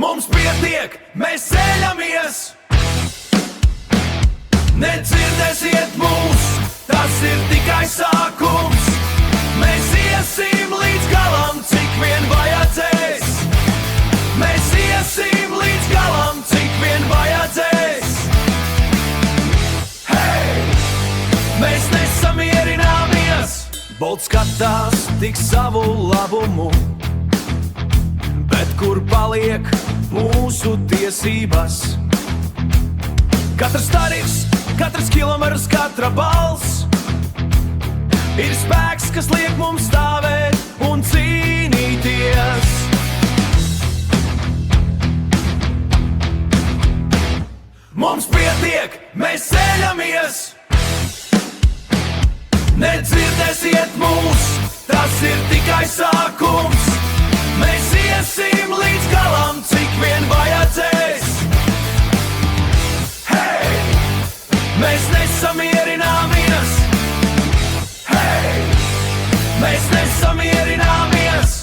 Mums pietiek, mēs ceļamies. Nedzirdēsiet mūs, tas ir tikai sākums. Mēs iesim līdz galam, cik vien vajadzēs. Mēs iesim līdz galam, cik vien vajadzēs. Hei! Mēs nesamierināmies. Bolts skatās tik savu labumu, bet kur paliek mūsu tiesības? Katrs tarifs, katrs kilometrs, katra balss ir spēks, kas liek mums stāvēt un cīnīties. Mums pietiek, mēs ceļamies. Nedzirdēsiet mūs, tas ir tikai sākums. Mēs iesim līdz galam, cik vien vajadzēs. Hei! Mēs nesamierināmies. Hei! Mēs nesamierināmies.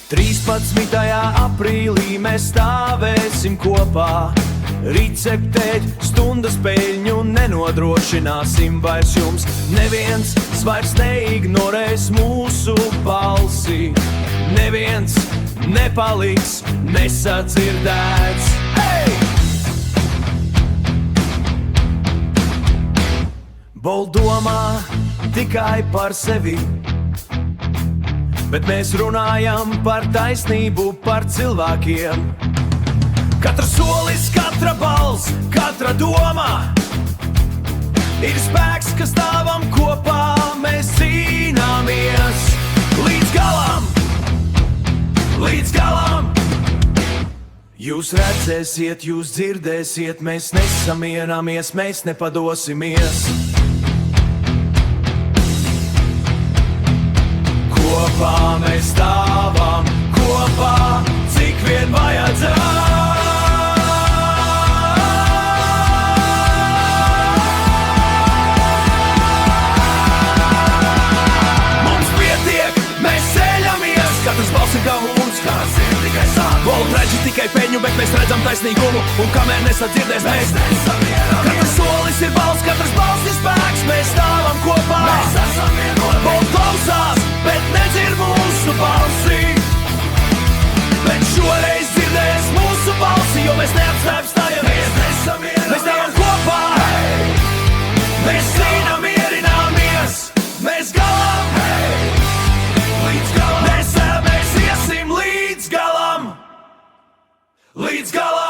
13. aprīlī mēs stāvēsim kopā. Receptēt stundas peļņu nenodrošināsim vairs jums. Neviens vairs neignorēs mūsu balsi. Neviens nepaliks nesadzirdēts. Hey! Bolt domā tikai par sevi, bet mēs runājam par taisnību, par cilvēkiem. Katrs solis, katra balss, katra doma ir spēks, kas stāvam kopā. Mēs cīnāmies līdz galam, līdz galam. Jūs redzēsiet, jūs dzirdēsiet, mēs nesamierināmies, mēs nepadosimies. Kopā mēs stāvam, kopā, cik vien vajadzēs. Katrs balss ir kā mums, kāds ir tikai sākums. Bolt redz tikai peļņu, bet mēs redzam taisnīgumu. Un kamēr nesadzirdēs, mēs nesamierināmies. Katrs solis ir balss, katrs balss ir spēks. Mēs stāvam kopā, mēs esam vienoti. Bolt klausās, bet nedzird mūsu balsi. Bet šoreiz dzirdēs mūsu balsi, jo mēs neapstājamies stājamies. Mēs nesamierināmies. Mēs stāvam kopā, hey! Mēs cīnāmies, mēs galam, hey! Līdz galam. Mēs iesim līdz galam, līdz galam.